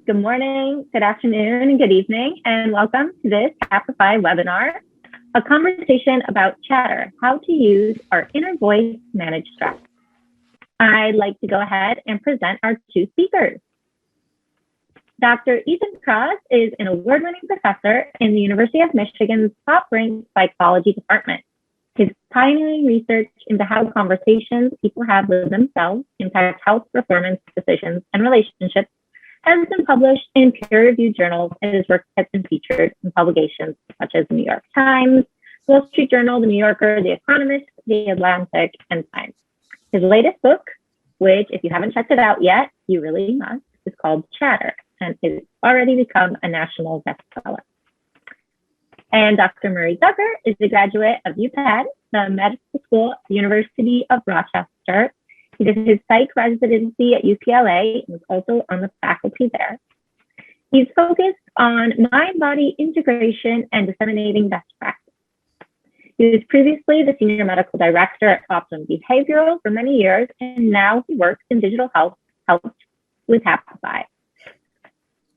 Good morning, good afternoon, and good evening, and welcome to this Happify webinar, a conversation about chatter, how to use our inner voice to manage stress. I'd like to go ahead and present our two speakers. Dr. Ethan Kross is an award-winning professor in the University of Michigan's top-ranked psychology department. His pioneering research into how conversations people have with themselves impact health, performance, decisions, and relationships has been published in peer-reviewed journals, and his work has been featured in publications such as the New York Times, Wall Street Journal, The New Yorker, The Economist, The Atlantic, and Times. His latest book, which if you haven't checked it out yet, you really must, is called Chatter, and it's already become a national bestseller. And Dr. Murray Zucker is a graduate of UPenn, the medical school at the University of Rochester. He did his psych residency at UCLA and was also on the faculty there. He's focused on mind-body integration and disseminating best practice. He was previously the senior medical director at Optum Behavioral for many years, and now he works in digital health with Happify.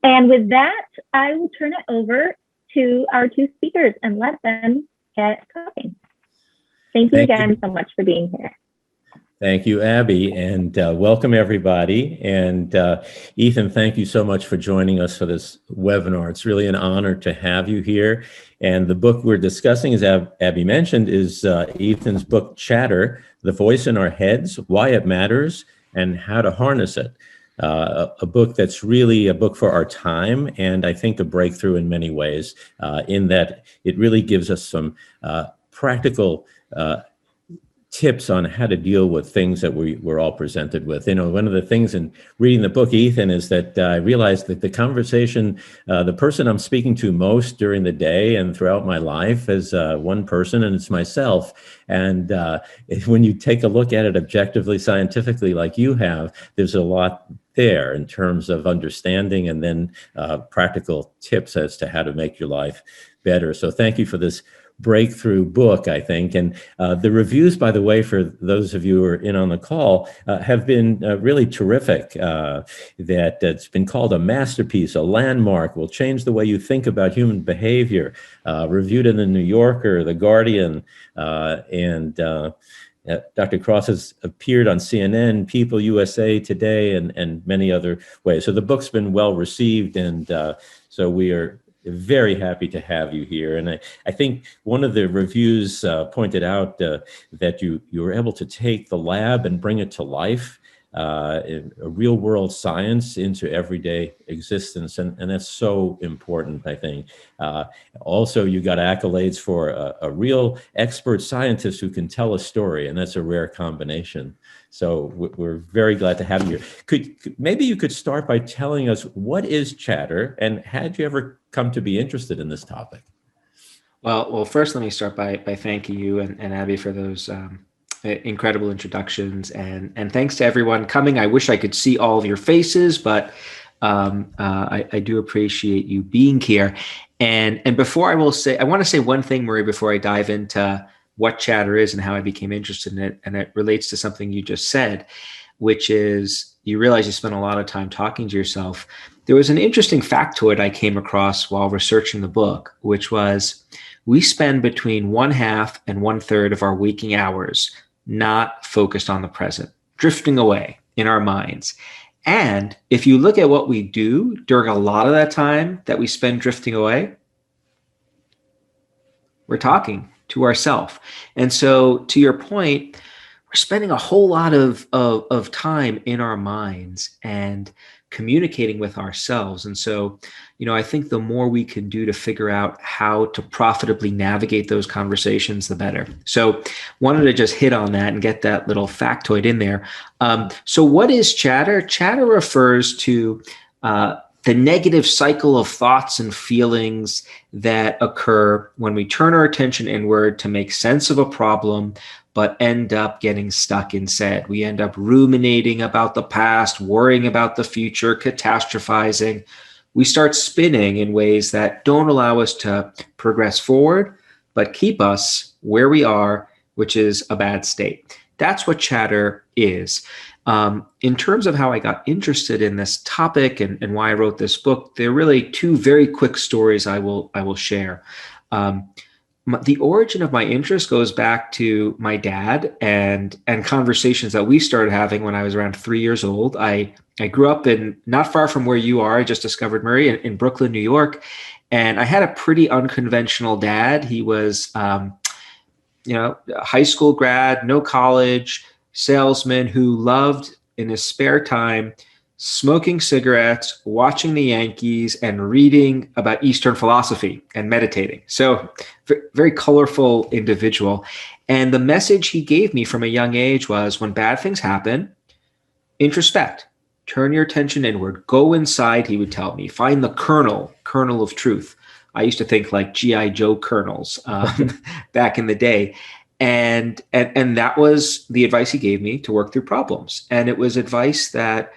And with that, I will turn it over to our two speakers and let them get going. Thank you again so much for being here. Thank you, Abby, and welcome everybody. And Ethan, thank you so much for joining us for this webinar. It's really an honor to have you here. And the book we're discussing, as Abby mentioned, is Ethan's book, Chatter, The Voice in Our Heads, Why It Matters, and How to Harness It. A book that's really a book for our time, and I think a breakthrough in many ways, in that it really gives us some practical tips on how to deal with things that we're all presented with. You know, one of the things in reading the book, Ethan, is that I realized that the conversation, the person I'm speaking to most during the day and throughout my life is one person, and it's myself. And when you take a look at it objectively, scientifically, like you have, there's a lot there in terms of understanding and then practical tips as to how to make your life better. So thank you for this breakthrough book, I think. And the reviews, by the way, for those of you who are in on the call, have been really terrific. That it's been called a masterpiece, a landmark, will change the way you think about human behavior. Reviewed in the New Yorker, The Guardian, and Dr. Kross has appeared on CNN, People, USA Today, and many other ways. So the book's been well received, and so we are very happy to have you here. And I think one of the reviews pointed out that you were able to take the lab and bring it to life, in a real world science into everyday existence. And that's so important, I think. Also, you got accolades for a real expert scientist who can tell a story, and that's a rare combination. So we're very glad to have you here. Maybe you could start by telling us, what is chatter, and had you ever come to be interested in this topic? Well, first, let me start by thanking you and Abby for those incredible introductions, and thanks to everyone coming. I wish I could see all of your faces, but I do appreciate you being here. And before I want to say one thing, Murray, before I dive into what chatter is and how I became interested in it. And it relates to something you just said, which is you realize you spent a lot of time talking to yourself. There was an interesting factoid I came across while researching the book, which was we spend between 1/2 and 1/3 of our waking hours not focused on the present, drifting away in our minds. And if you look at what we do during a lot of that time that we spend drifting away, we're talking to ourselves. And so to your point, we're spending a whole lot of time in our minds and communicating with ourselves. And so, I think the more we can do to figure out how to profitably navigate those conversations, the better. So wanted to just hit on that and get that little factoid in there. So what is chatter? Chatter refers to the negative cycle of thoughts and feelings that occur when we turn our attention inward to make sense of a problem, but end up getting stuck instead. We end up ruminating about the past, worrying about the future, catastrophizing. We start spinning in ways that don't allow us to progress forward, but keep us where we are, which is a bad state. That's what chatter is. In terms of how I got interested in this topic and why I wrote this book, there are really two very quick stories I will share. The origin of my interest goes back to my dad and conversations that we started having when I was around 3 years old. I grew up in not far from where you are. I just discovered Murray in Brooklyn, New York, and I had a pretty unconventional dad. He was, a high school grad, no college, salesman who loved in his spare time smoking cigarettes, watching the Yankees, and reading about Eastern philosophy and meditating. So very colorful individual. And the message he gave me from a young age was, when bad things happen, introspect, turn your attention inward, go inside, he would tell me, find the kernel of truth. I used to think like G.I. Joe kernels back in the day. And that was the advice he gave me to work through problems. And it was advice that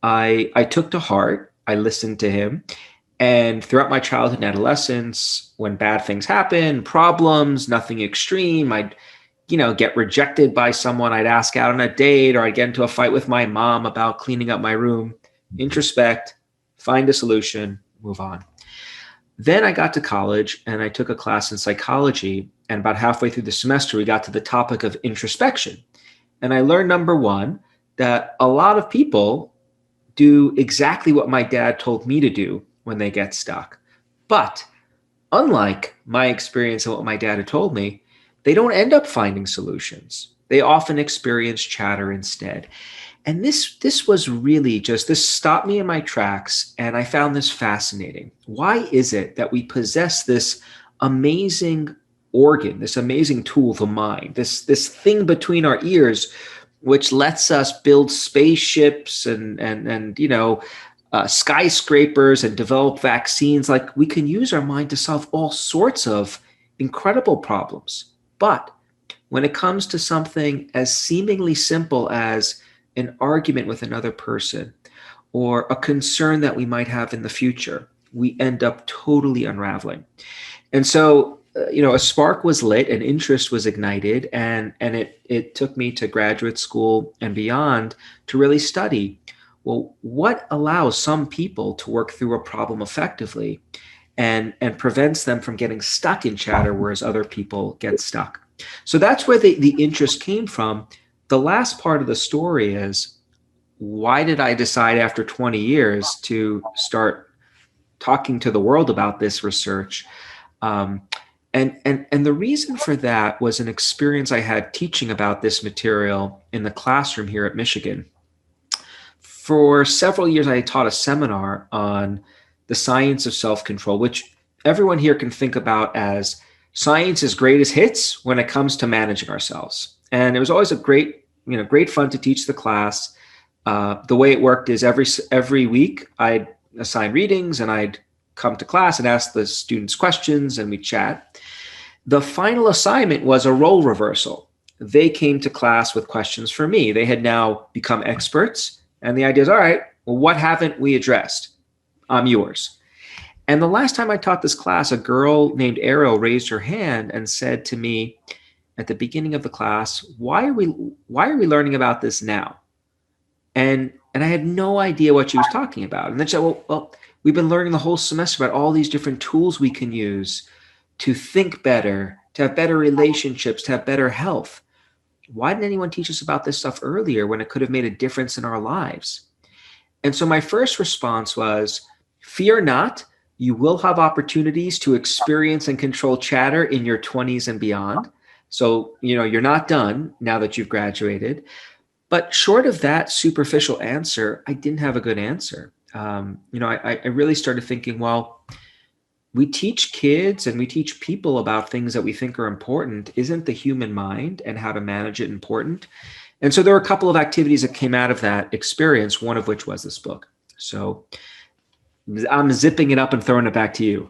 I took to heart. I listened to him. And throughout my childhood and adolescence, when bad things happen, problems, nothing extreme, I'd get rejected by someone, I'd ask out on a date, or I'd get into a fight with my mom about cleaning up my room, introspect, find a solution, move on. Then I got to college and I took a class in psychology. And about halfway through the semester, we got to the topic of introspection. And I learned, number one, that a lot of people do exactly what my dad told me to do when they get stuck. But unlike my experience and what my dad had told me, they don't end up finding solutions. They often experience chatter instead. And this was really this stopped me in my tracks, and I found this fascinating. Why is it that we possess this amazing organ, this amazing tool, the mind, this thing between our ears, which lets us build spaceships and skyscrapers and develop vaccines? Like, we can use our mind to solve all sorts of incredible problems. But when it comes to something as seemingly simple as an argument with another person or a concern that we might have in the future, we end up totally unraveling. And so, a spark was lit, an interest was ignited, and it took me to graduate school and beyond to really study, well, what allows some people to work through a problem effectively and prevents them from getting stuck in chatter, whereas other people get stuck. So that's where the interest came from. The last part of the story is, why did I decide after 20 years to start talking to the world about this research? And the reason for that was an experience I had teaching about this material in the classroom here at Michigan. For several years, I had taught a seminar on the science of self-control, which everyone here can think about as science's greatest hits when it comes to managing ourselves. And it was always a great fun to teach the class. The way it worked is every week I'd assign readings and I'd come to class and ask the students questions and we'd chat. The final assignment was a role reversal. They came to class with questions for me. They had now become experts. And the idea is, all right, well, what haven't we addressed? I'm yours. And the last time I taught this class, a girl named Ariel raised her hand and said to me at the beginning of the class, why are we learning about this now? And I had no idea what she was talking about. And then she said, well, we've been learning the whole semester about all these different tools we can use to think better, to have better relationships, to have better health. Why didn't anyone teach us about this stuff earlier when it could have made a difference in our lives? And so my first response was, fear not, you will have opportunities to experience and control chatter in your 20s and beyond. So, you're not done now that you've graduated. But short of that superficial answer, I didn't have a good answer. I really started thinking, well, we teach kids and we teach people about things that we think are important. Isn't the human mind and how to manage it important? And so there were a couple of activities that came out of that experience, one of which was this book. So I'm zipping it up and throwing it back to you.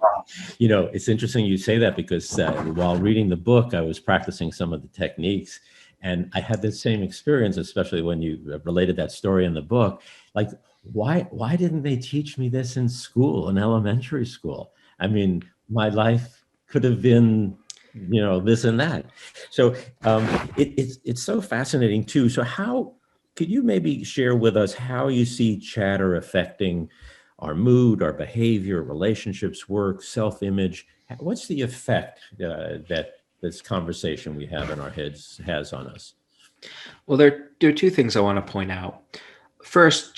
It's interesting you say that, because while reading the book, I was practicing some of the techniques. And I had the same experience, especially when you related that story in the book. Like, why didn't they teach me this in school, in elementary school? I mean, my life could have been this and that. So it's so fascinating too. So could you maybe share with us how you see chatter affecting our mood, our behavior, relationships, work, self-image? What's the effect that this conversation we have in our heads has on us? Well, there are two things I want to point out. First,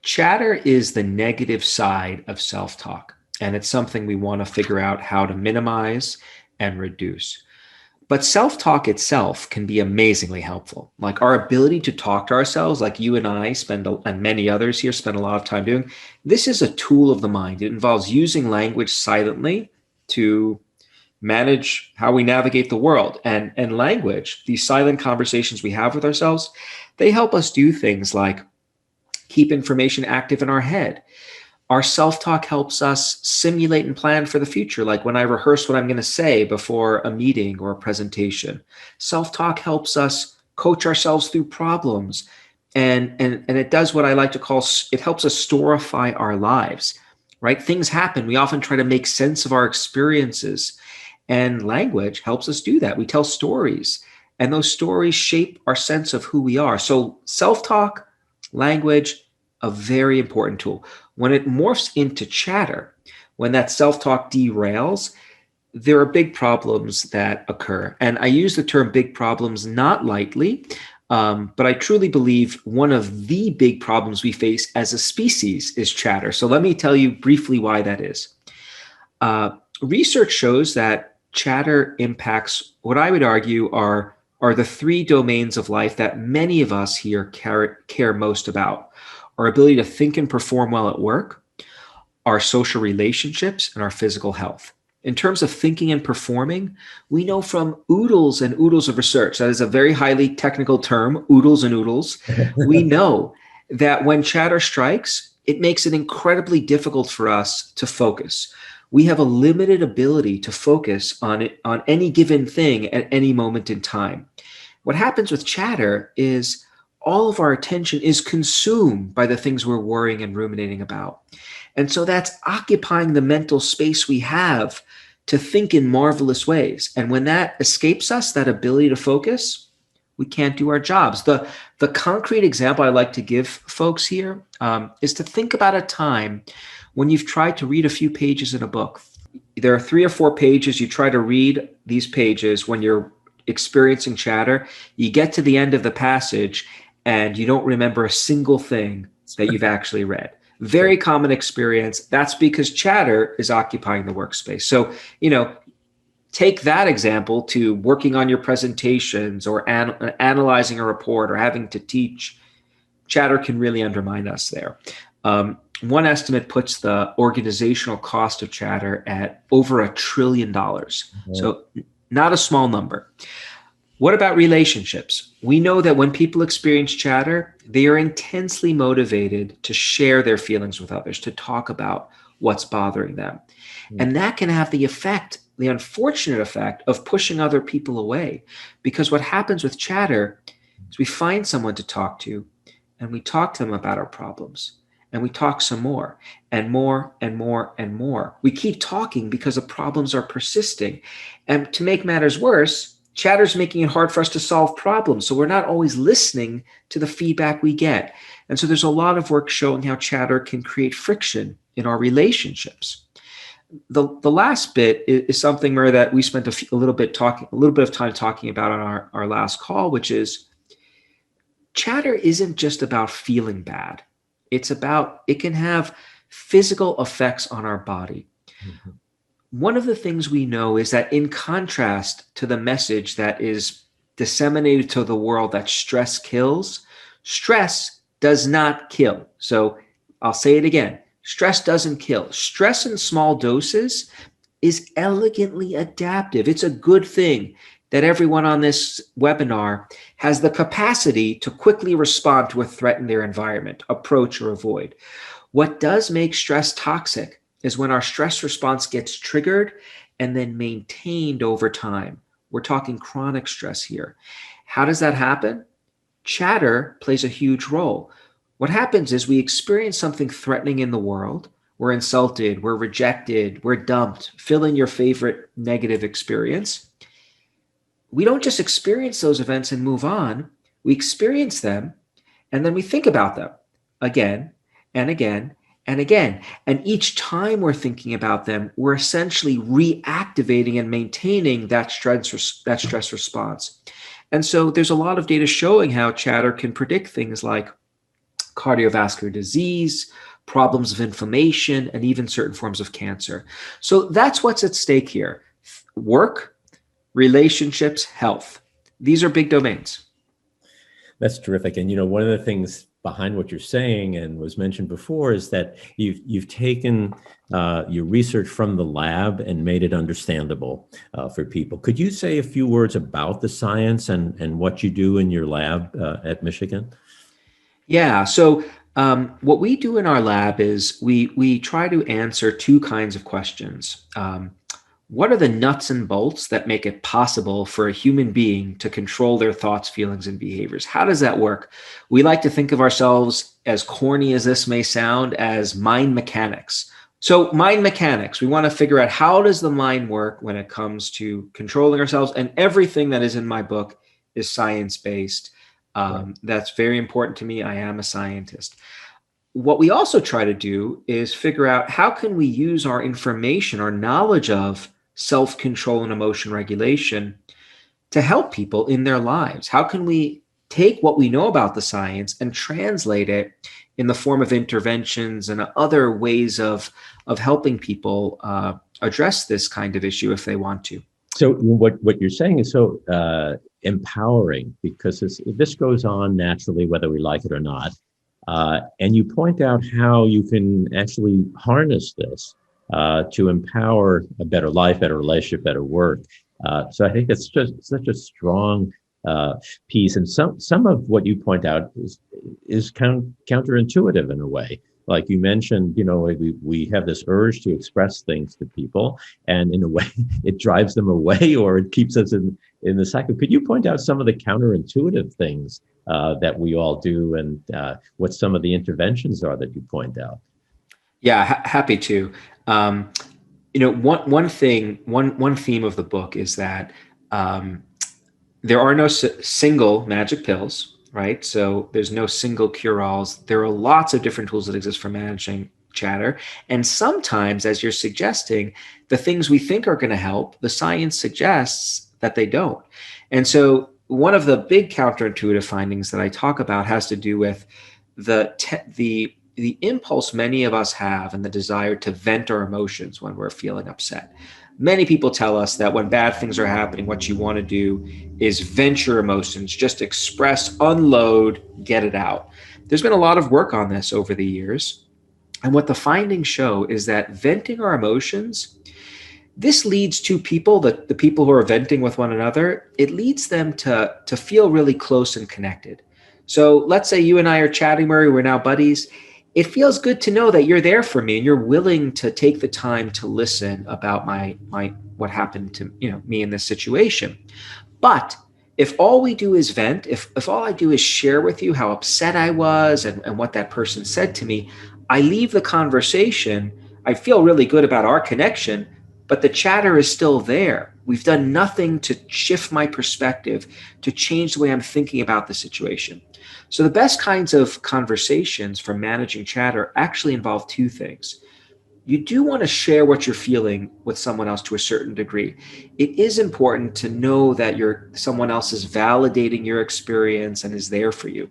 chatter is the negative side of self-talk, and it's something we want to figure out how to minimize and reduce. But self-talk itself can be amazingly helpful. Like our ability to talk to ourselves, like you and I and many others here spend a lot of time doing. This is a tool of the mind. It involves using language silently to manage how we navigate the world. And language, these silent conversations we have with ourselves, they help us do things like keep information active in our head. Our self-talk helps us simulate and plan for the future, like when I rehearse what I'm going to say before a meeting or a presentation. Self-talk helps us coach ourselves through problems. And it does what I like to call, it helps us storify our lives, right? Things happen. We often try to make sense of our experiences. And language helps us do that. We tell stories, and those stories shape our sense of who we are. So self-talk, language, a very important tool. When it morphs into chatter, when that self-talk derails, there are big problems that occur. And I use the term big problems not lightly, but I truly believe one of the big problems we face as a species is chatter. So let me tell you briefly why that is. Research shows that chatter impacts what I would argue are the three domains of life that many of us here care most about. Our ability to think and perform well at work, our social relationships, and our physical health. In terms of thinking and performing, we know from oodles and oodles of research, that is a very highly technical term, oodles and oodles, we know that when chatter strikes, it makes it incredibly difficult for us to focus. We have a limited ability to focus on any given thing at any moment in time. What happens with chatter is all of our attention is consumed by the things we're worrying and ruminating about. And so that's occupying the mental space we have to think in marvelous ways. And when that escapes us, that ability to focus, we can't do our jobs. The concrete example I like to give folks here is to think about a time when you've tried to read a few pages in a book. There are 3 or 4 pages. You try to read these pages when you're experiencing chatter. You get to the end of the passage and you don't remember a single thing that you've actually read. Very common experience. That's because chatter is occupying the workspace. So, take that example to working on your presentations or analyzing a report or having to teach. Chatter can really undermine us there. One estimate puts the organizational cost of chatter at over $1 trillion. Mm-hmm. So not a small number. What about relationships? We know that when people experience chatter, they are intensely motivated to share their feelings with others, to talk about what's bothering them. Mm-hmm. And that can have the unfortunate effect of pushing other people away. Because what happens with chatter is we find someone to talk to and we talk to them about our problems. And we talk some more and more and more and more. We keep talking because the problems are persisting. And to make matters worse, chatter is making it hard for us to solve problems. So we're not always listening to the feedback we get. And so there's a lot of work showing how chatter can create friction in our relationships. The last bit is something, Murray, that we spent a little bit of time talking about on our last call, which is chatter isn't just about feeling bad. It can have physical effects on our body. Mm-hmm. One of the things we know is that in contrast to the message that is disseminated to the world that stress kills, stress does not kill. So I'll say it again. Stress doesn't kill. Stress in small doses is elegantly adaptive. It's a good thing that everyone on this webinar has the capacity to quickly respond to a threat in their environment, approach or avoid. What does make stress toxic is when our stress response gets triggered and then maintained over time. We're talking chronic stress here. How does that happen? Chatter plays a huge role. What happens is we experience something threatening in the world. we're insulted, we're rejected, we're dumped, fill in your favorite negative experience. We don't just experience those events and move on. We experience them and then we think about them again and again and again. And each time we're thinking about them, we're essentially reactivating and maintaining that stress response. And so there's a lot of data showing how chatter can predict things like cardiovascular disease, problems of inflammation, and even certain forms of cancer. So that's what's at stake here. Work, relationships, health. These are big domains. That's terrific. And, one of the things behind what you're saying and was mentioned before is that you've taken your research from the lab and made it understandable for people. Could you say a few words about the science and what you do in your lab at Michigan? Yeah. So what we do in our lab is we try to answer two kinds of questions. What are the nuts and bolts that make it possible for a human being to control their thoughts, feelings, and behaviors? How does that work? We like to think of ourselves, as corny as this may sound, as mind mechanics. So mind mechanics, we want to figure out how does the mind work when it comes to controlling ourselves, and everything that is in my book is science-based. That's very important to me. I am a scientist. What we also try to do is figure out how can we use our information, our knowledge of self-control and emotion regulation to help people in their lives. How can we take what we know about the science and translate it in the form of interventions and other ways of helping people address this kind of issue if they want to? So what you're saying is so empowering, because this goes on naturally, whether we like it or not. And you point out how you can actually harness this to empower a better life, better relationship, better work. So I think it's just such a strong piece. And some of what you point out is counterintuitive in a way. Like you mentioned, we have this urge to express things to people, and in a way, it drives them away or it keeps us in the cycle. Could you point out some of the counterintuitive things that we all do, and what some of the interventions are that you point out? Yeah, happy to. One theme of the book is that there are no single magic pills, right? So there's no single cure-alls. There are lots of different tools that exist for managing chatter. And sometimes, as you're suggesting, the things we think are going to help, the science suggests that they don't. And so one of the big counterintuitive findings that I talk about has to do with the impulse many of us have and the desire to vent our emotions when we're feeling upset. Many people tell us that when bad things are happening, what you want to do is vent your emotions, just express, unload, get it out. There's been a lot of work on this over the years. And what the findings show is that venting our emotions, this leads to people, the people who are venting with one another, it leads them to feel really close and connected. So let's say you and I are chatting, Murray, we're now buddies. It feels good to know that you're there for me and you're willing to take the time to listen about what happened to me in this situation. But if all we do is vent, if all I do is share with you how upset I was and what that person said to me, I leave the conversation. I feel really good about our connection, but the chatter is still there. We've done nothing to shift my perspective, to change the way I'm thinking about the situation. So the best kinds of conversations for managing chatter actually involve two things. You do want to share what you're feeling with someone else to a certain degree. It is important to know that someone else is validating your experience and is there for you.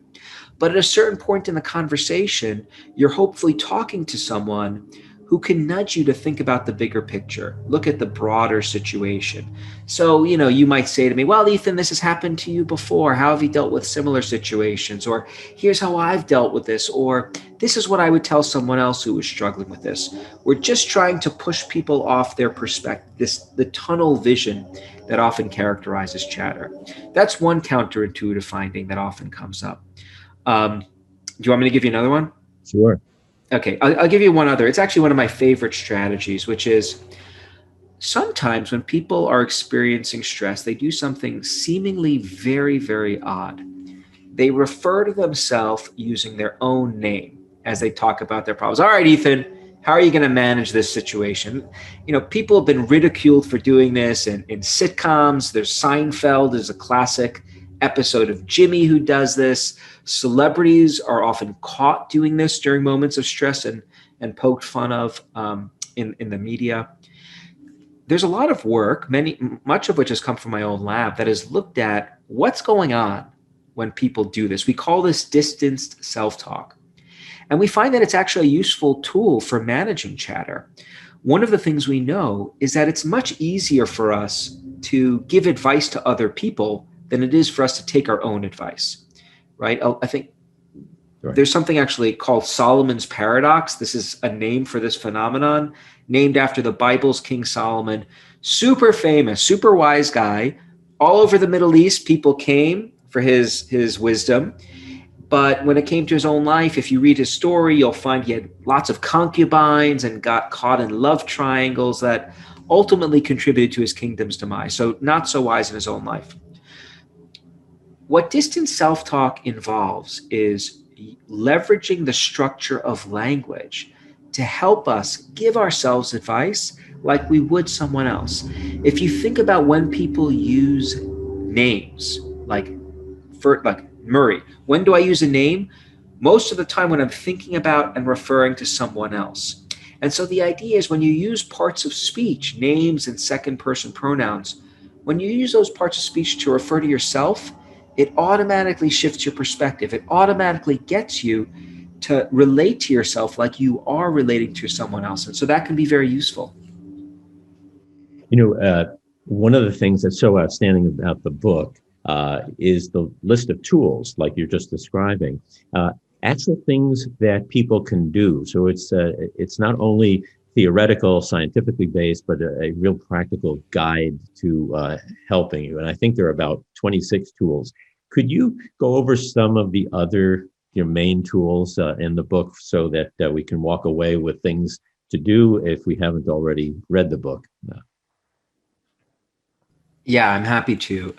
But at a certain point in the conversation, you're hopefully talking to someone who can nudge you to think about the bigger picture, look at the broader situation. So, you might say to me, well, Ethan, this has happened to you before. How have you dealt with similar situations? Or here's how I've dealt with this. Or this is what I would tell someone else who was struggling with this. We're just trying to push people off their perspective, the tunnel vision that often characterizes chatter. That's one counterintuitive finding that often comes up. Do you want me to give you another one? Sure. Okay, I'll give you one other. It's actually one of my favorite strategies, which is sometimes when people are experiencing stress, they do something seemingly very, very odd. They refer to themselves using their own name as they talk about their problems. All right, Ethan, How are you going to manage this situation? You know, people have been ridiculed for doing this in sitcoms. There's Seinfeld, there's a classic episode of Jimmy who does this. Celebrities are often caught doing this during moments of stress and poked fun of in the media. There's a lot of work, much of which has come from my own lab, that has looked at what's going on when people do this. We call this distanced self-talk. And we find that it's actually a useful tool for managing chatter. One of the things we know is that it's much easier for us to give advice to other people than it is for us to take our own advice, right? I think there's something actually called Solomon's paradox. This is a name for this phenomenon, named after the Bible's King Solomon, super famous, super wise guy. All over the Middle East, people came for his wisdom. But when it came to his own life, if you read his story, you'll find he had lots of concubines and got caught in love triangles that ultimately contributed to his kingdom's demise. So not so wise in his own life. What distant self-talk involves is leveraging the structure of language to help us give ourselves advice like we would someone else. If you think about when people use names, like Murray, when do I use a name? Most of the time when I'm thinking about and referring to someone else. And so the idea is when you use parts of speech, names and second person pronouns, when you use those parts of speech to refer to yourself, it automatically shifts your perspective. It automatically gets you to relate to yourself like you are relating to someone else. And so that can be very useful. You know, one of the things that's so outstanding about the book is the list of tools, like you're just describing, actual things that people can do. So it's not only theoretical, scientifically based, but a real practical guide to helping you. And I think there are about 26 tools. Could you go over some of the other main tools in the book so that we can walk away with things to do if we haven't already read the book? Yeah, I'm happy to.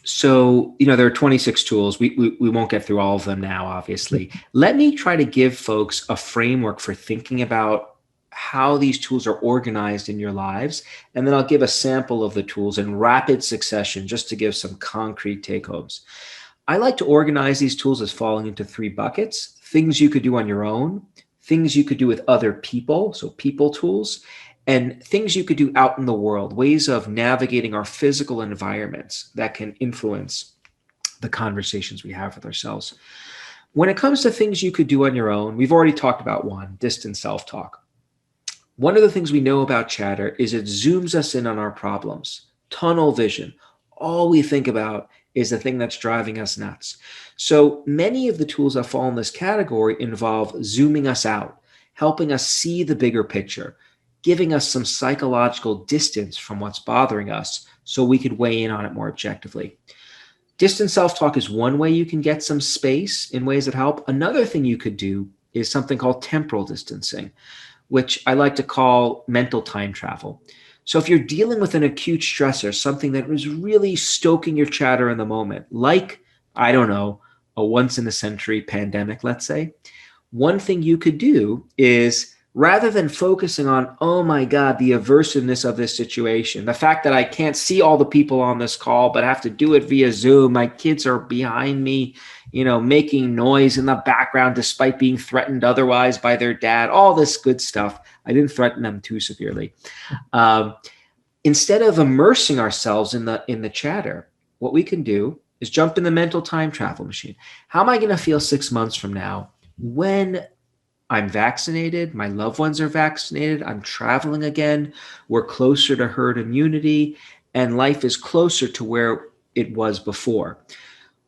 So, there are 26 tools. We won't get through all of them now, obviously. Let me try to give folks a framework for thinking about how these tools are organized in your lives. And then I'll give a sample of the tools in rapid succession, just to give some concrete take-homes. I like to organize these tools as falling into 3 buckets: things you could do on your own, things you could do with other people, so people tools, and things you could do out in the world, ways of navigating our physical environments that can influence the conversations we have with ourselves. When it comes to things you could do on your own, we've already talked about one, distant self-talk. One of the things we know about chatter is it zooms us in on our problems, tunnel vision. All we think about is the thing that's driving us nuts. So many of the tools that fall in this category involve zooming us out, helping us see the bigger picture, giving us some psychological distance from what's bothering us so we could weigh in on it more objectively. Distant self-talk is one way you can get some space in ways that help. Another thing you could do is something called temporal distancing, which I like to call mental time travel. So if you're dealing with an acute stressor, something that was really stoking your chatter in the moment, like, I don't know, a once in a century pandemic, let's say, one thing you could do is, rather than focusing on, oh my God, the aversiveness of this situation, the fact that I can't see all the people on this call, but have to do it via Zoom, my kids are behind me, making noise in the background despite being threatened otherwise by their dad, all this good stuff. I didn't threaten them too severely. Instead of immersing ourselves in the chatter, what we can do is jump in the mental time travel machine. How am I going to feel 6 months from now when I'm vaccinated, my loved ones are vaccinated, I'm traveling again, we're closer to herd immunity, and life is closer to where it was before?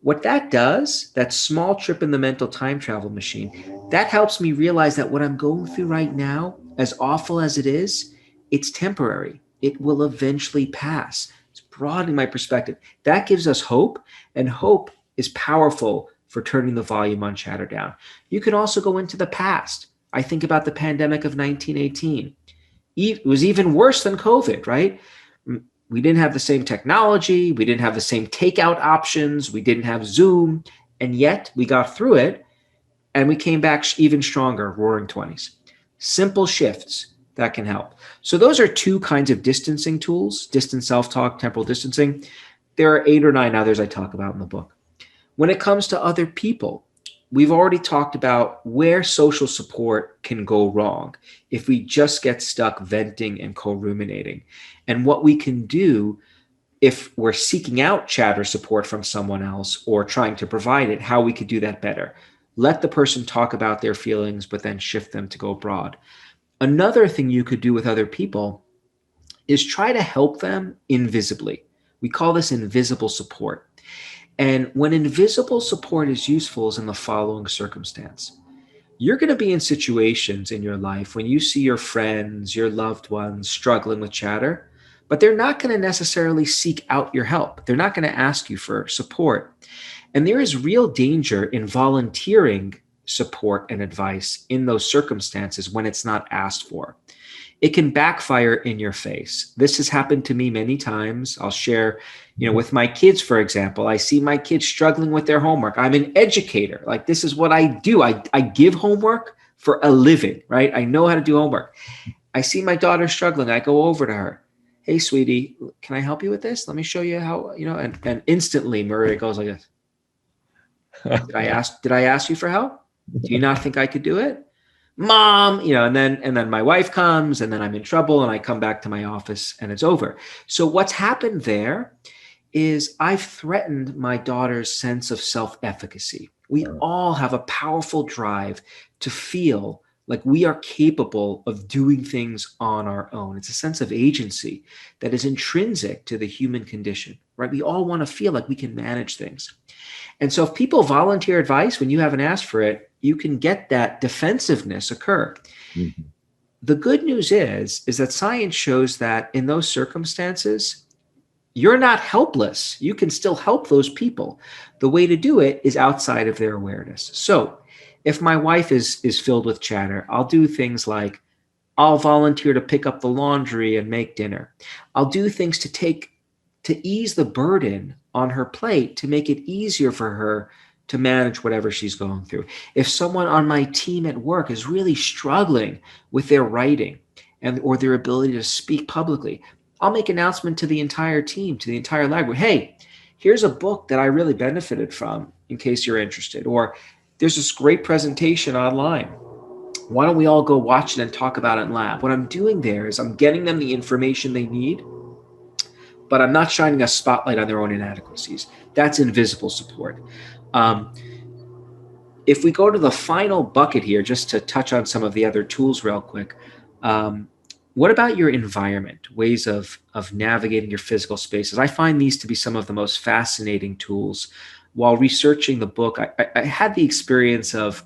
What that does, that small trip in the mental time travel machine, that helps me realize that what I'm going through right now, as awful as it is, it's temporary. It will eventually pass. It's broadening my perspective. That gives us hope, and hope is powerful for turning the volume on chatter down. You can also go into the past. I think about the pandemic of 1918. It was even worse than COVID, right? We didn't have the same technology. We didn't have the same takeout options. We didn't have Zoom. And yet we got through it. and we came back even stronger, roaring 20s. Simple shifts that can help. So those are two kinds of distancing tools: distance self-talk, temporal distancing. There are 8 or 9 others I talk about in the book. When it comes to other people, we've already talked about where social support can go wrong if we just get stuck venting and co-ruminating, and what we can do if we're seeking out chatter support from someone else or trying to provide it, how we could do that better. Let the person talk about their feelings, but then shift them to go broad. Another thing you could do with other people is try to help them invisibly. We call this invisible support. And when invisible support is useful is in the following circumstance. You're going to be in situations in your life when you see your friends, your loved ones struggling with chatter, but they're not going to necessarily seek out your help. They're not going to ask you for support. And there is real danger in volunteering support and advice in those circumstances when it's not asked for. It can backfire in your face. This has happened to me many times. I'll share, with my kids, for example. I see my kids struggling with their homework. I'm an educator. Like, this is what I do. I give homework for a living, right? I know how to do homework. I see my daughter struggling. I go over to her. Hey, sweetie, can I help you with this? Let me show you how, and instantly Murray goes like this. Did I ask you for help? Do you not think I could do it? Mom, and then my wife comes, and then I'm in trouble, and I come back to my office and it's over. So what's happened there is I've threatened my daughter's sense of self-efficacy. We all have a powerful drive to feel like we are capable of doing things on our own. It's a sense of agency that is intrinsic to the human condition, right? We all want to feel like we can manage things. And so if people volunteer advice when you haven't asked for it, you can get that defensiveness occur. Mm-hmm. The good news is that science shows that in those circumstances, you're not helpless. You can still help those people. The way to do it is outside of their awareness. So if my wife is filled with chatter, I'll do things like I'll volunteer to pick up the laundry and make dinner. I'll do things to ease the burden on her plate, to make it easier for her to manage whatever she's going through. If someone on my team at work is really struggling with their writing or their ability to speak publicly, I'll make an announcement to the entire team, to the entire library. Hey, here's a book that I really benefited from in case you're interested. Or there's this great presentation online. Why don't we all go watch it and talk about it in lab? What I'm doing there is I'm getting them the information they need, but I'm not shining a spotlight on their own inadequacies. That's invisible support. If we go to the final bucket here, just to touch on some of the other tools real quick, what about your environment, ways of navigating your physical spaces? I find these to be some of the most fascinating tools. While researching the book, I had the experience of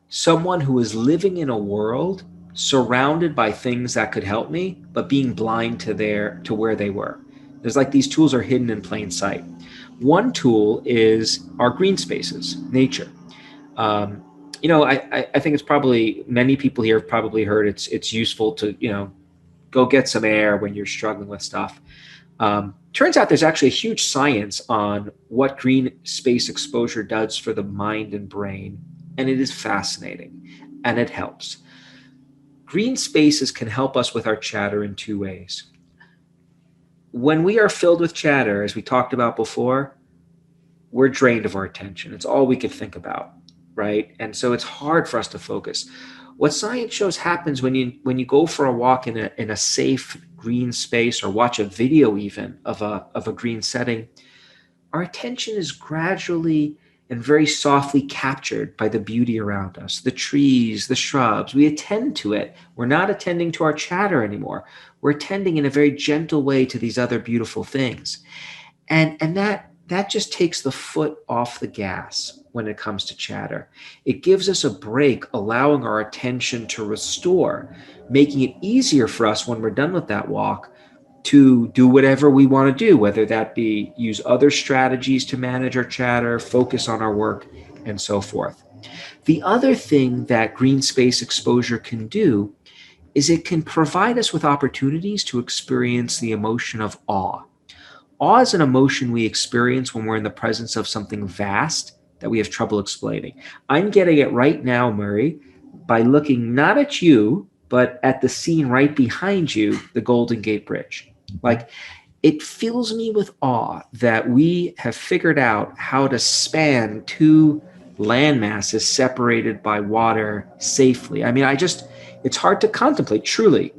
someone who was living in a world surrounded by things that could help me, but being blind to where they were. There's like these tools are hidden in plain sight. One tool is our green spaces, nature. I think it's probably many people here have probably heard it's useful to, go get some air when you're struggling with stuff. Turns out there's actually a huge science on what green space exposure does for the mind and brain, and it is fascinating, and it helps. Green spaces can help us with our chatter in two ways. When we are filled with chatter, as we talked about before, we're drained of our attention. It's all we can think about, right? And so it's hard for us to focus. What science shows happens when you go for a walk in a safe green space or watch a video even of a green setting, our attention is gradually and very softly captured by the beauty around us, the trees, the shrubs. We attend to it. We're not attending to our chatter anymore. We're attending in a very gentle way to these other beautiful things. And that just takes the foot off the gas when it comes to chatter. It gives us a break, allowing our attention to restore, making it easier for us when we're done with that walk to do whatever we want to do, whether that be use other strategies to manage our chatter, focus on our work, and so forth. The other thing that green space exposure can do is it can provide us with opportunities to experience the emotion of awe. Awe is an emotion we experience when we're in the presence of something vast that we have trouble explaining. I'm getting it right now, Murray, by looking not at you, but at the scene right behind you, the Golden Gate Bridge. Like, it fills me with awe that we have figured out how to span two land masses separated by water safely. I mean, it's hard to contemplate truly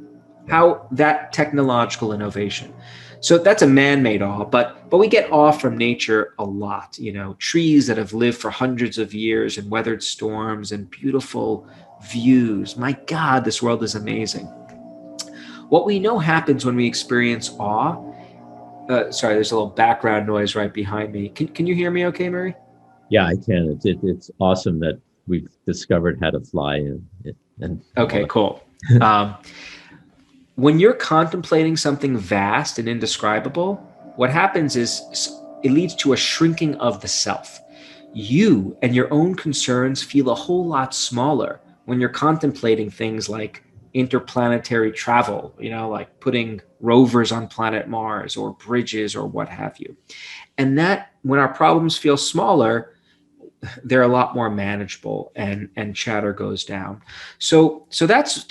how that technological innovation. So that's a man-made awe, but we get awe from nature a lot. Trees that have lived for hundreds of years and weathered storms and beautiful views. My God, this world is amazing. What we know happens when we experience awe. Sorry, there's a little background noise right behind me. Can you hear me okay, Murray? Yeah, I can. It's awesome that we've discovered how to fly. And okay, cool. When you're contemplating something vast and indescribable, what happens is it leads to a shrinking of the self. You and your own concerns feel a whole lot smaller when you're contemplating things like interplanetary travel, like putting rovers on planet Mars or bridges or what have you. And that when our problems feel smaller, they're a lot more manageable and chatter goes down. So that's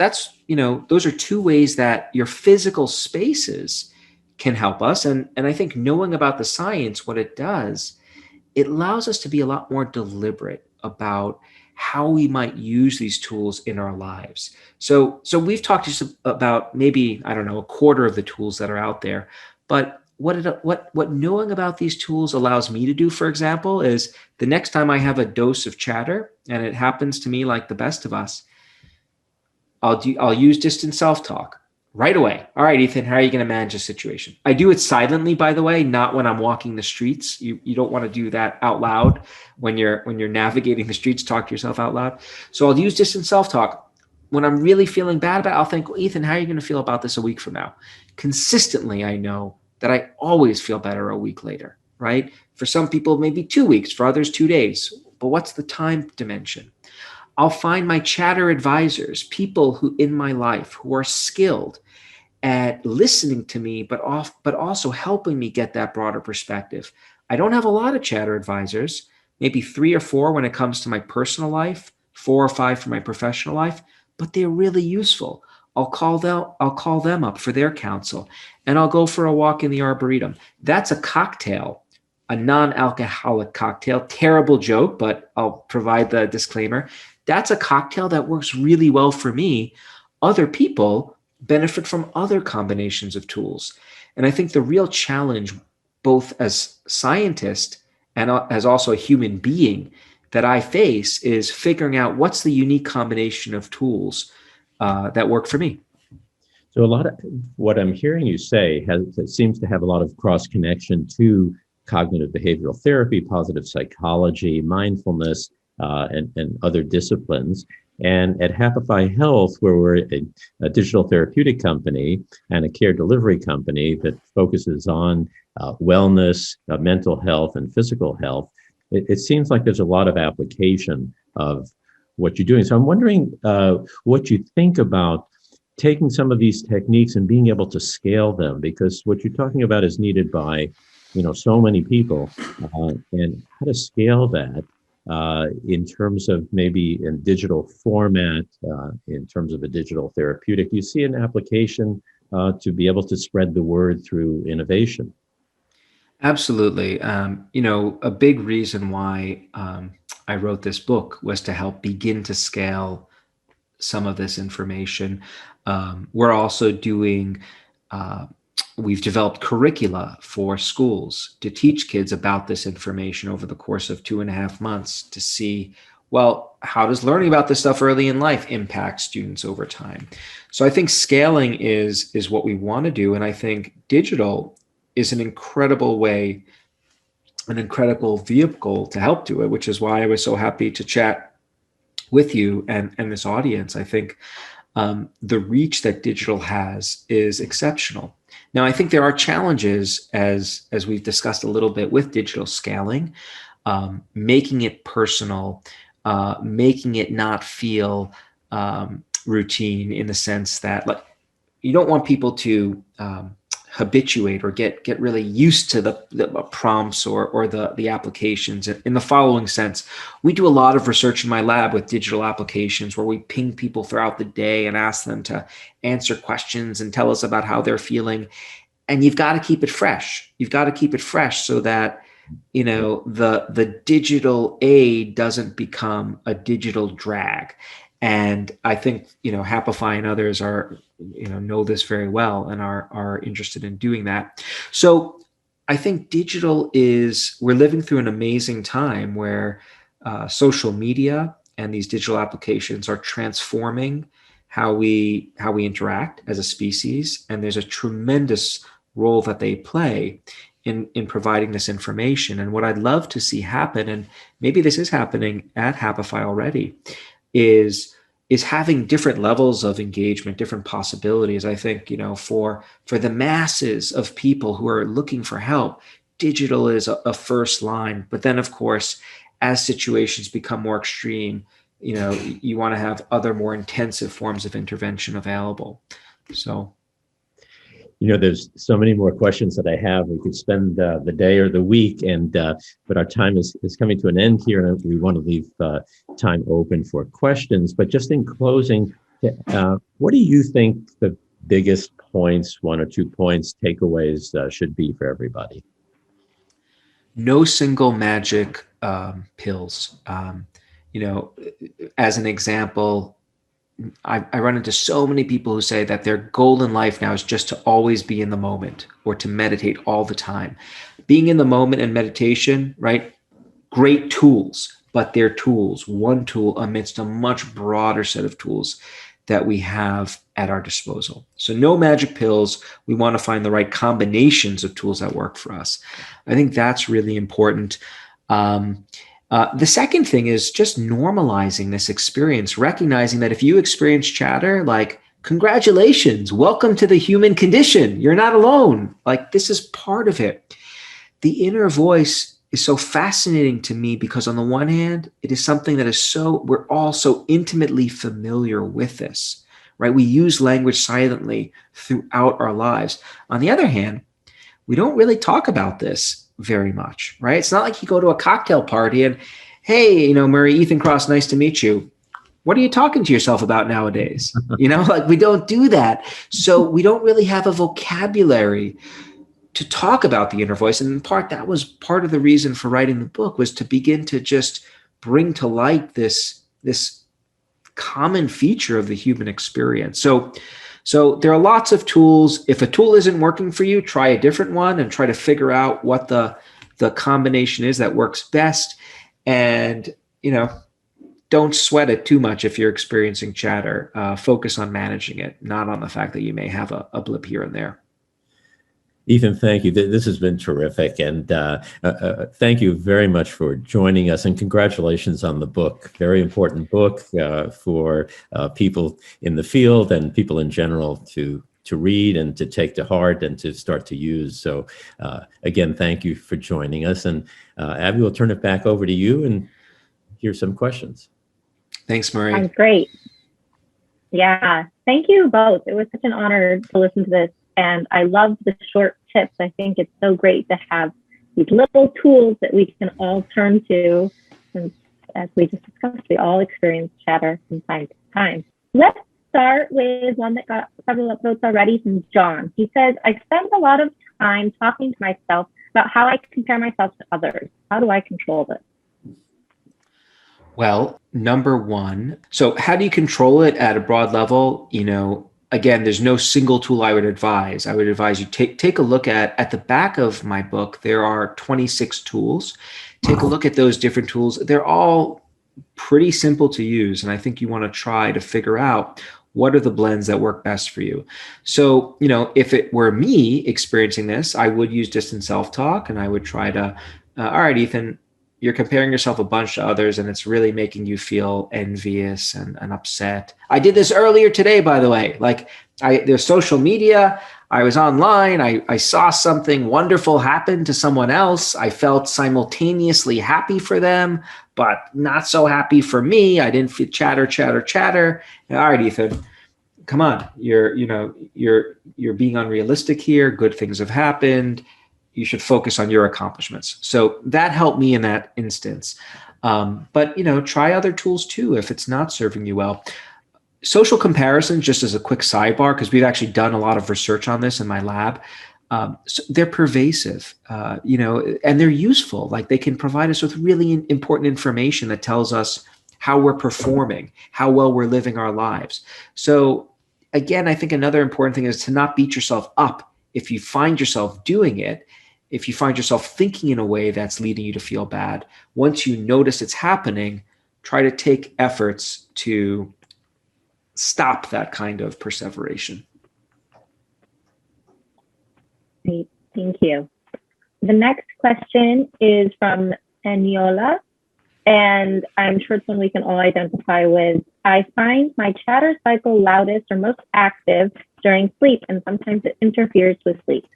those are two ways that your physical spaces can help us. And I think knowing about the science, what it does, it allows us to be a lot more deliberate about how we might use these tools in our lives. So we've talked just about maybe, I don't know, a quarter of the tools that are out there, but what knowing about these tools allows me to do, for example, is the next time I have a dose of chatter, and it happens to me like the best of us, I'll use distant self-talk right away. All right, Ethan, how are you going to manage the situation? I do it silently, by the way, not when I'm walking the streets. You don't want to do that out loud when you're navigating the streets. Talk to yourself out loud. So I'll use distant self-talk. When I'm really feeling bad about it, I'll think, well, Ethan, how are you going to feel about this a week from now? Consistently, I know that I always feel better a week later, right? For some people, maybe 2 weeks, for others, 2 days. But what's the time dimension? I'll find my chatter advisors, people who in my life who are skilled at listening to me, but also helping me get that broader perspective. I don't have a lot of chatter advisors, maybe 3 or 4 when it comes to my personal life, 4 or 5 for my professional life, but they're really useful. I'll call them up for their counsel, and I'll go for a walk in the Arboretum. That's a cocktail, a non-alcoholic cocktail. Terrible joke, but I'll provide the disclaimer. That's a cocktail that works really well for me. Other people benefit from other combinations of tools. And I think the real challenge, both as scientist and as also a human being that I face, is figuring out what's the unique combination of tools that work for me. So a lot of what I'm hearing you say seems to have a lot of cross connection to cognitive behavioral therapy, positive psychology, mindfulness, and other disciplines. And at Happify Health, where we're a digital therapeutic company and a care delivery company that focuses on wellness, mental health, and physical health, it seems like there's a lot of application of what you're doing. So I'm wondering what you think about taking some of these techniques and being able to scale them, because what you're talking about is needed by so many people, and how to scale that in terms of maybe in digital format, in terms of a digital therapeutic. You see an application to be able to spread the word through innovation. Absolutely. A big reason why I wrote this book was to help begin to scale some of this information. We're also doing, we've developed curricula for schools to teach kids about this information over the course of 2.5 months to see, well, how does learning about this stuff early in life impact students over time? So I think scaling is what we want to do. And I think digital is an incredible way, an incredible vehicle to help do it, which is why I was so happy to chat with you and this audience. I think the reach that digital has is exceptional. Now, I think there are challenges, as we've discussed a little bit, with digital scaling, making it personal, making it not feel routine, in the sense that, like, you don't want people to habituate or get really used to the prompts or the applications in the following sense. We do a lot of research in my lab with digital applications where we ping people throughout the day and ask them to answer questions and tell us about how they're feeling. And you've got to keep it fresh. You've got to keep it fresh so that, you know, the digital aid doesn't become a digital drag. And I think, you know, Happify and others are, you know this very well and are interested in doing that. So I think we're living through an amazing time where social media and these digital applications are transforming how we interact as a species. And there's a tremendous role that they play in providing this information. And what I'd love to see happen, and maybe this is happening at Happify already, is having different levels of engagement, different possibilities. I think, you know, for the masses of people who are looking for help, digital is a first line. But then, of course, as situations become more extreme, you know, you want to have other more intensive forms of intervention available. So, you know, there's so many more questions that I have. We could spend the day or the week, but our time is coming to an end here, and we want to leave time open for questions. But just in closing, what do you think the biggest points, 1 or 2 points, takeaways should be for everybody? No single magic pills. You know, as an example, I run into so many people who say that their goal in life now is just to always be in the moment or to meditate all the time. Being in the moment and meditation, right? Great tools, but they're tools, one tool amidst a much broader set of tools that we have at our disposal. So no magic pills. We want to find the right combinations of tools that work for us. I think that's really important. The second thing is just normalizing this experience, recognizing that if you experience chatter, like, congratulations, welcome to the human condition. You're not alone. Like, this is part of it. The inner voice is so fascinating to me because on the one hand, it is something that is we're all so intimately familiar with this, right? We use language silently throughout our lives. On the other hand, we don't really talk about this very much, right? It's not like you go to a cocktail party and, hey, you know, Murray, Ethan Kross, nice to meet you. What are you talking to yourself about nowadays? You know, like, we don't do that. So we don't really have a vocabulary to talk about the inner voice. And in part, that was part of the reason for writing the book, was to begin to just bring to light this common feature of the human experience. So there are lots of tools. If a tool isn't working for you, try a different one and try to figure out what the combination is that works best. And, you know, don't sweat it too much if you're experiencing chatter. Focus on managing it, not on the fact that you may have a blip here and there. Ethan, thank you. This has been terrific. And thank you very much for joining us. And congratulations on the book. Very important book for people in the field and people in general to read and to take to heart and to start to use. So again, thank you for joining us. And Abby, we'll turn it back over to you and hear some questions. Thanks, Murray. Sounds great. Yeah, thank you both. It was such an honor to listen to this. And I love the short tips. I think it's so great to have these little tools that we can all turn to. And as we just discussed, we all experience chatter from time to time. Let's start with one that got several upvotes already from John. He says, I spend a lot of time talking to myself about how I compare myself to others. How do I control this? Well, number one, so how do you control it at a broad level? You know, again, there's no single tool I would advise. I would advise you take a look at the back of my book. There are 26 tools. Take a look at those different tools. They're all pretty simple to use. And I think you want to try to figure out what are the blends that work best for you. So, you know, if it were me experiencing this, I would use distant self-talk and I would try to, all right, Ethan, you're comparing yourself a bunch to others and it's really making you feel envious and upset. I did this earlier today, by the way. Like, there's social media. I was online. I saw something wonderful happen to someone else. I felt simultaneously happy for them, but not so happy for me. I didn't feel chatter. All right, Ethan, come on, you're being unrealistic here. Good things have happened. You should focus on your accomplishments. So that helped me in that instance. But try other tools too if it's not serving you well. Social comparisons, just as a quick sidebar, because we've actually done a lot of research on this in my lab. So they're pervasive, and they're useful. Like they can provide us with really important information that tells us how we're performing, how well we're living our lives. So again, I think another important thing is to not beat yourself up if you find yourself doing it. If you find yourself thinking in a way that's leading you to feel bad, once you notice it's happening, try to take efforts to stop that kind of perseveration. Great. Thank you. The next question is from Eniola, and I'm sure it's one we can all identify with. I find my chatter cycle loudest or most active during sleep, and sometimes it interferes with sleep.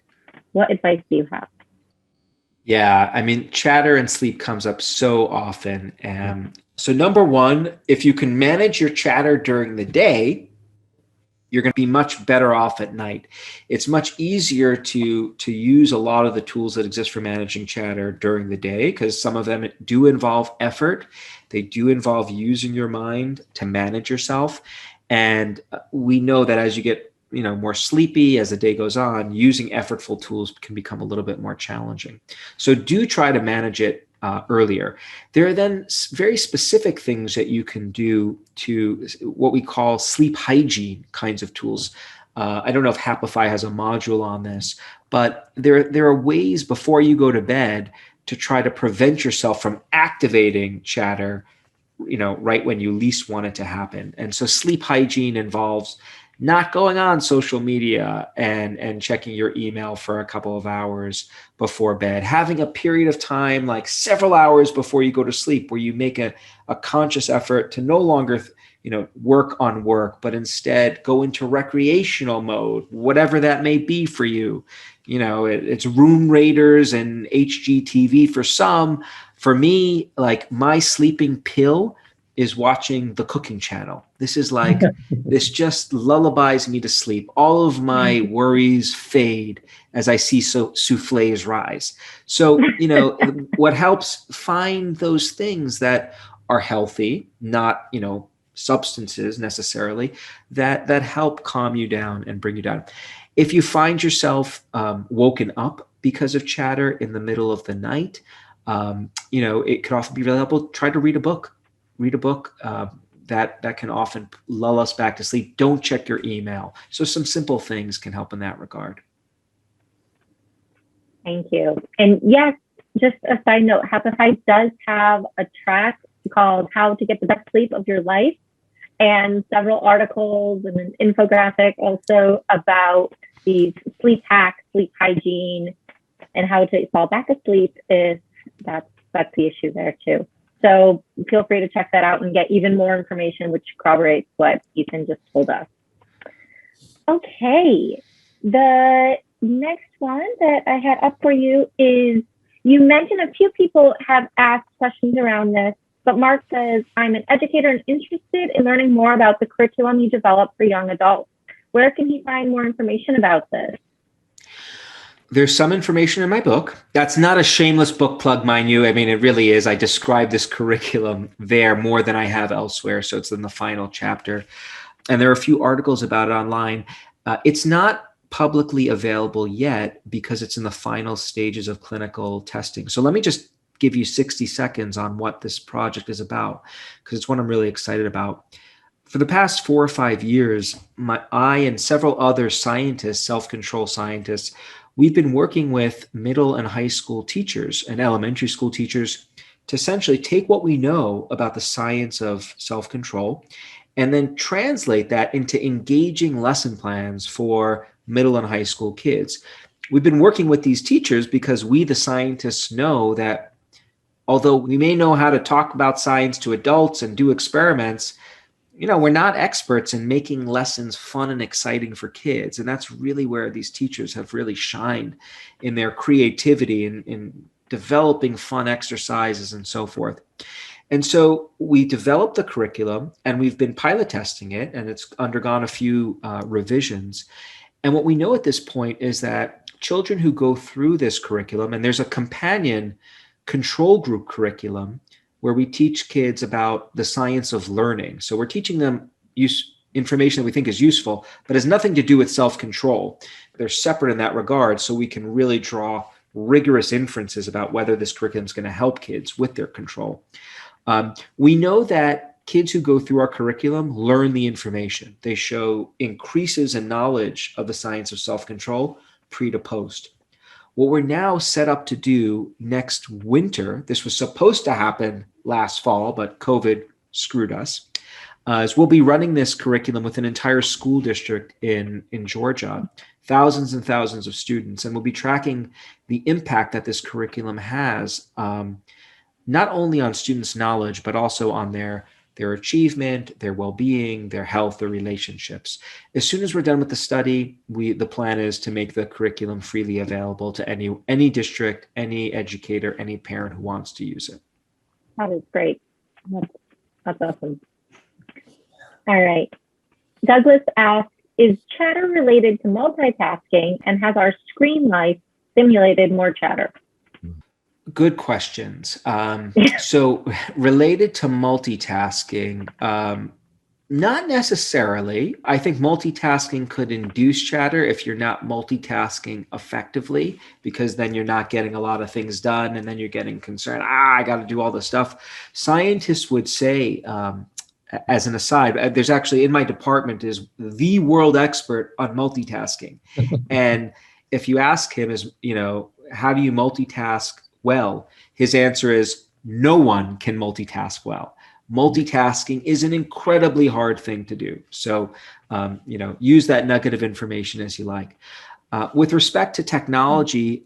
What advice do you have? Yeah, I mean, chatter and sleep comes up so often. So number one, if you can manage your chatter during the day, you're going to be much better off at night. It's much easier to use a lot of the tools that exist for managing chatter during the day, because some of them do involve effort. They do involve using your mind to manage yourself. And we know that as you get more sleepy as the day goes on, using effortful tools can become a little bit more challenging. So do try to manage it earlier. There are then very specific things that you can do to what we call sleep hygiene kinds of tools. I don't know if Happify has a module on this, but there are ways before you go to bed to try to prevent yourself from activating chatter, right when you least want it to happen. And so sleep hygiene involves not going on social media and checking your email for a couple of hours before bed, having a period of time, like several hours before you go to sleep, where you make a conscious effort to no longer, work on work, but instead go into recreational mode, whatever that may be for you. It's Room Raiders and HGTV for some. For me, like my sleeping pill is watching the cooking channel. This is like, this just lullabies me to sleep. All of my worries fade as I see souffles rise. So, what helps, find those things that are healthy, not, substances necessarily, that help calm you down and bring you down. If you find yourself woken up because of chatter in the middle of the night, it could often be really helpful. Try to read a book. That can often lull us back to sleep. Don't check your email. So some simple things can help in that regard. Thank you. And yes, just a side note, Happify does have a track called How to Get the Best Sleep of Your Life, and several articles and an infographic also about these sleep hacks, sleep hygiene, and how to fall back asleep if that's the issue there too. So feel free to check that out and get even more information, which corroborates what Ethan just told us. Okay, the next one that I had up for you is, you mentioned a few people have asked questions around this, but Mark says, I'm an educator and interested in learning more about the curriculum you develop for young adults. Where can he find more information about this? There's some information in my book. That's not a shameless book plug, mind you. I mean, it really is. I describe this curriculum there more than I have elsewhere. So it's in the final chapter. And there are a few articles about it online. It's not publicly available yet because it's in the final stages of clinical testing. So let me just give you 60 seconds on what this project is about, because it's one I'm really excited about. For the past 4 or 5 years, I and several other scientists, self-control scientists, we've been working with middle and high school teachers and elementary school teachers to essentially take what we know about the science of self-control and then translate that into engaging lesson plans for middle and high school kids. We've been working with these teachers because we, the scientists, know that although we may know how to talk about science to adults and do experiments, we're not experts in making lessons fun and exciting for kids. And that's really where these teachers have really shined in their creativity in developing fun exercises and so forth. And so we developed the curriculum and we've been pilot testing it, and it's undergone a few revisions. And what we know at this point is that children who go through this curriculum, and there's a companion control group curriculum where we teach kids about the science of learning. So we're teaching them information that we think is useful, but has nothing to do with self-control. They're separate in that regard, so we can really draw rigorous inferences about whether this curriculum is going to help kids with their control. We know that kids who go through our curriculum learn the information. They show increases in knowledge of the science of self-control pre to post. What we're now set up to do next winter, this was supposed to happen last fall, but COVID screwed us, is we'll be running this curriculum with an entire school district in Georgia, thousands and thousands of students, and we'll be tracking the impact that this curriculum has, not only on students' knowledge, but also on their achievement, their well-being, their health, their relationships. As soon as we're done with the study, the plan is to make the curriculum freely available to any district, any educator, any parent who wants to use it. That is great. That's awesome. All right. Douglas asks, is chatter related to multitasking, and has our screen life simulated more chatter? Good questions. So related to multitasking, not necessarily. I think multitasking could induce chatter if you're not multitasking effectively, because then you're not getting a lot of things done, and then you're getting concerned, I got to do all this stuff. Scientists would say, as an aside, there's actually in my department is the world expert on multitasking. And if you ask him, how do you multitask well? His answer is no one can multitask well. Multitasking is an incredibly hard thing to do. So, use that nugget of information as you like. With respect to technology,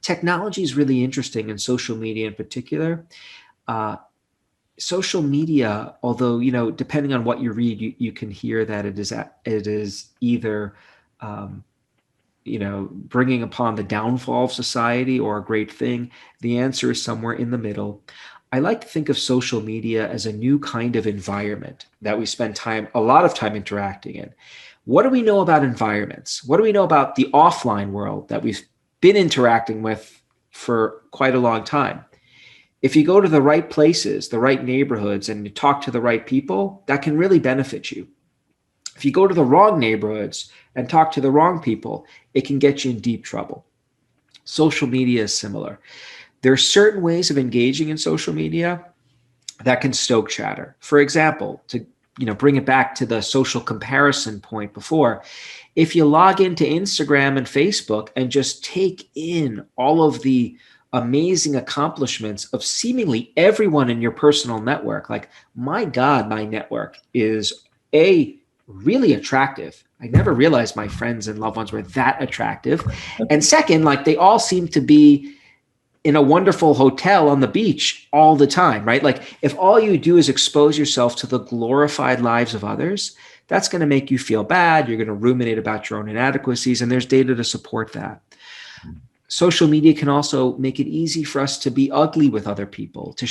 technology is really interesting, and social media in particular. Social media, although, depending on what you read, you can hear that it is either bringing upon the downfall of society or a great thing. The answer is somewhere in the middle. I like to think of social media as a new kind of environment that we spend a lot of time interacting in. What do we know about environments? What do we know about the offline world that we've been interacting with for quite a long time? If you go to the right places, the right neighborhoods, and you talk to the right people, that can really benefit you. If you go to the wrong neighborhoods and talk to the wrong people, it can get you in deep trouble. Social media is similar. There are certain ways of engaging in social media that can stoke chatter. For example, to bring it back to the social comparison point before, if you log into Instagram and Facebook and just take in all of the amazing accomplishments of seemingly everyone in your personal network, like, my God, my network is really attractive. I never realized my friends and loved ones were that attractive. And second, they all seem to be in a wonderful hotel on the beach all the time, right? Like, if all you do is expose yourself to the glorified lives of others, that's going to make you feel bad. You're going to ruminate about your own inadequacies, and there's data to support that. Social media can also make it easy for us to be ugly with other people, to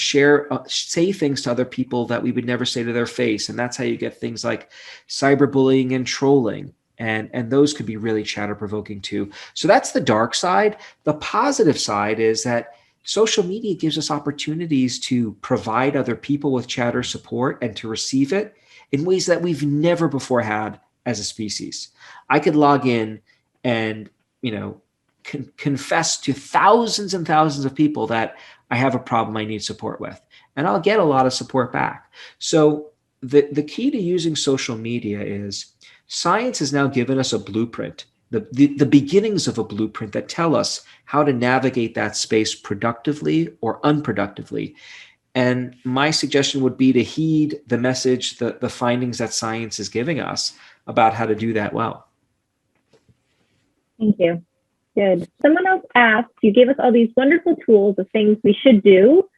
say things to other people that we would never say to their face. And that's how you get things like cyberbullying and trolling. And those could be really chatter provoking too. So that's the dark side. The positive side is that social media gives us opportunities to provide other people with chatter support and to receive it in ways that we've never before had as a species. I could log in and, confess to thousands and thousands of people that I have a problem I need support with, and I'll get a lot of support back. So the key to using social media is science has now given us a blueprint, the beginnings of a blueprint that tell us how to navigate that space productively or unproductively. And my suggestion would be to heed the message, the findings that science is giving us about how to do that well. Thank you. Good. Someone else asked, you gave us all these wonderful tools of things we should do,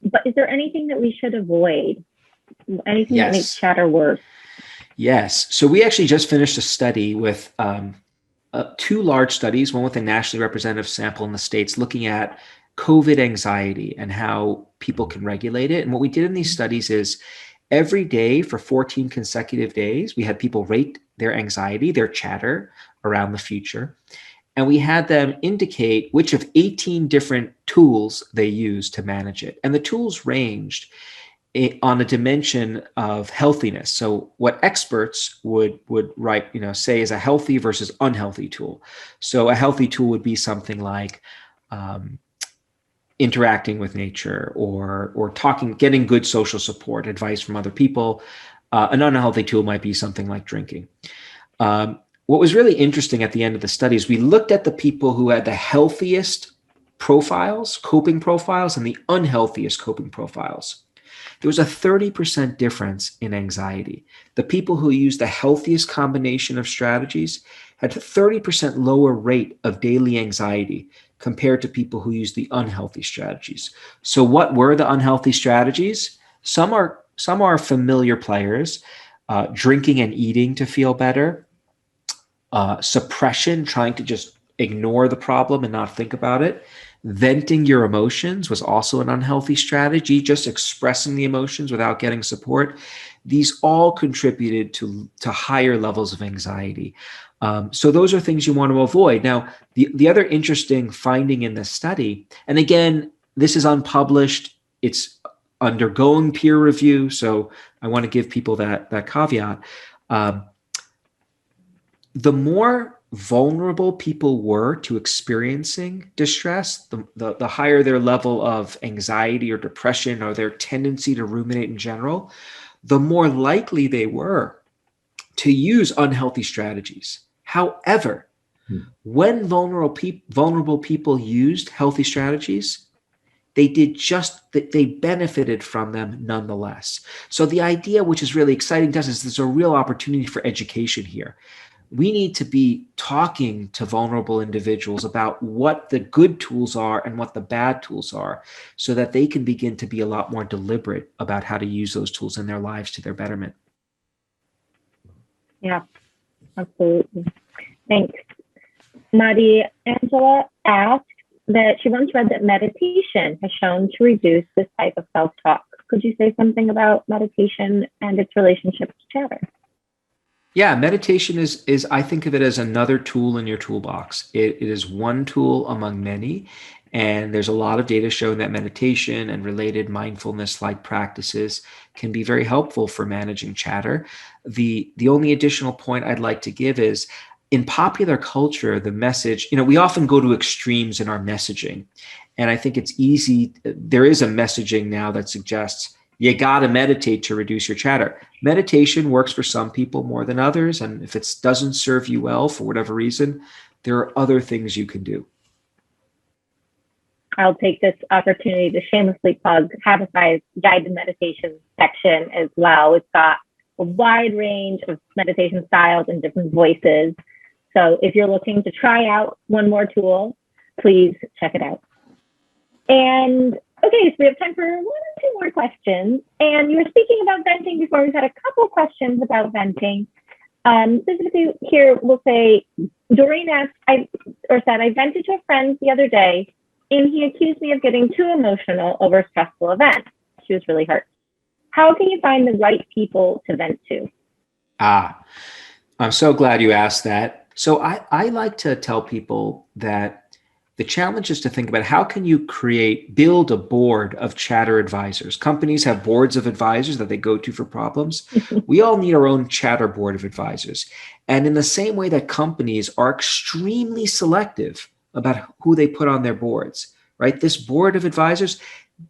but is there anything that we should avoid? Anything that makes chatter worse? Yes. So we actually just finished a study with two large studies, one with a nationally representative sample in the States, looking at COVID anxiety and how people can regulate it. And what we did in these studies is every day for 14 consecutive days, we had people rate their anxiety, their chatter around the future. And we had them indicate which of 18 different tools they used to manage it. And the tools ranged on a dimension of healthiness. So what experts would write, say is a healthy versus unhealthy tool. So a healthy tool would be something like interacting with nature or talking, getting good social support, advice from other people. An unhealthy tool might be something like drinking. What was really interesting at the end of the study is we looked at the people who had the healthiest profiles, coping profiles, and the unhealthiest coping profiles. There was a 30% difference in anxiety. The people who used the healthiest combination of strategies had a 30% lower rate of daily anxiety compared to people who used the unhealthy strategies. So what were the unhealthy strategies? Some are familiar players, drinking and eating to feel better, suppression, trying to just ignore the problem and not think about it. Venting your emotions was also an unhealthy strategy, just expressing the emotions without getting support. These all contributed to higher levels of anxiety. So those are things you want to avoid. Now, the other interesting finding in this study, and again, this is unpublished, it's undergoing peer review, so I want to give people that caveat. The more vulnerable people were to experiencing distress, the higher their level of anxiety or depression or their tendency to ruminate in general, the more likely they were to use unhealthy strategies. However, when vulnerable people used healthy strategies, they benefited from them nonetheless. So the idea, which is really exciting to us, is there's a real opportunity for education here. We need to be talking to vulnerable individuals about what the good tools are and what the bad tools are so that they can begin to be a lot more deliberate about how to use those tools in their lives to their betterment. Yeah, absolutely. Thanks. Maddie Angela asked that she once read that meditation has shown to reduce this type of self-talk. Could you say something about meditation and its relationship to chatter? Yeah, meditation is I think of it as another tool in your toolbox. It is one tool among many, and there's a lot of data showing that meditation and related mindfulness-like practices can be very helpful for managing chatter. The only additional point I'd like to give is in popular culture, the message, we often go to extremes in our messaging, and I think it's easy. There is a messaging now that suggests you got to meditate to reduce your chatter. Meditation works for some people more than others. And if it doesn't serve you well for whatever reason, there are other things you can do. I'll take this opportunity to shamelessly plug Happify's guided meditation section as well. It's got a wide range of meditation styles and different voices. So if you're looking to try out one more tool, please check it out. And okay, so we have time for one or two more questions. And you were speaking about venting before. We've had a couple questions about venting. Specifically here, we'll say, Doreen asked, I vented to a friend the other day, and he accused me of getting too emotional over a stressful event. She was really hurt. How can you find the right people to vent to? I'm so glad you asked that. So I like to tell people that the challenge is to think about how can you build a board of chatter advisors. Companies have boards of advisors that they go to for problems. We all need our own chatter board of advisors. And in the same way that companies are extremely selective about who they put on their boards, right? This board of advisors,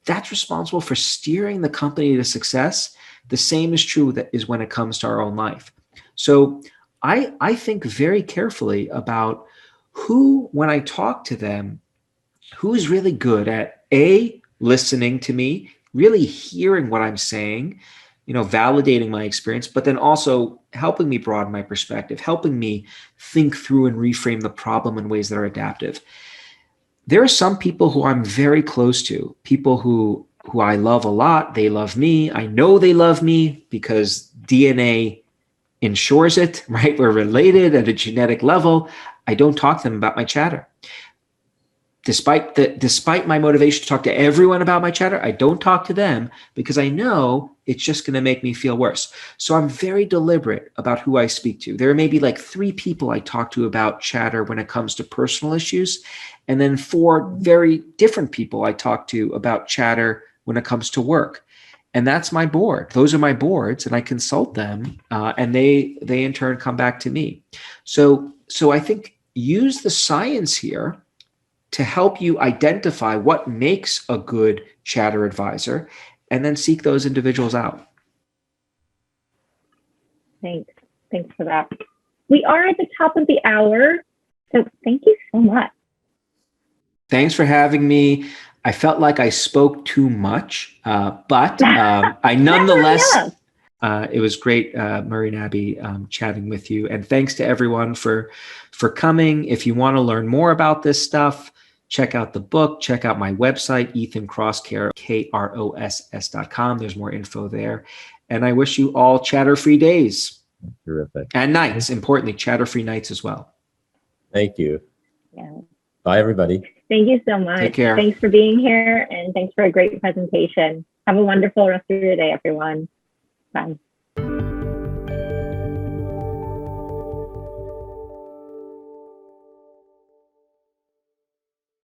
that's responsible for steering the company to success. The same is true when it comes to our own life. So I think very carefully about who, when I talk to them, who's really good at listening to me, really hearing what I'm saying, validating my experience, but then also helping me broaden my perspective, helping me think through and reframe the problem in ways that are adaptive. There are some people who I'm very close to, people who I love a lot. They love me. I know they love me because DNA ensures it, right? We're related at a genetic level. I don't talk to them about my chatter. despite my motivation to talk to everyone about my chatter, I don't talk to them because I know it's just going to make me feel worse. So I'm very deliberate about who I speak to. There may be like 3 people I talk to about chatter when it comes to personal issues, and then 4 very different people I talk to about chatter when it comes to work. And that's my board. Those are my boards, and I consult them, and they in turn come back to me. So I think use the science here to help you identify what makes a good chatter advisor, and then seek those individuals out. Thanks for that. We are at the top of the hour, so thank you so much. Thanks for having me. I felt like I spoke too much, but I nonetheless, it was great, Murray and Abby, chatting with you. And thanks to everyone for coming. If you want to learn more about this stuff, check out the book, check out my website, Ethan Kross, KROSS.com. There's more info there. And I wish you all chatter-free days. Terrific. And nights, importantly, chatter-free nights as well. Thank you. Yeah. Bye, everybody. Thank you so much. Take care. Thanks for being here, and thanks for a great presentation. Have a wonderful rest of your day, everyone. Bye.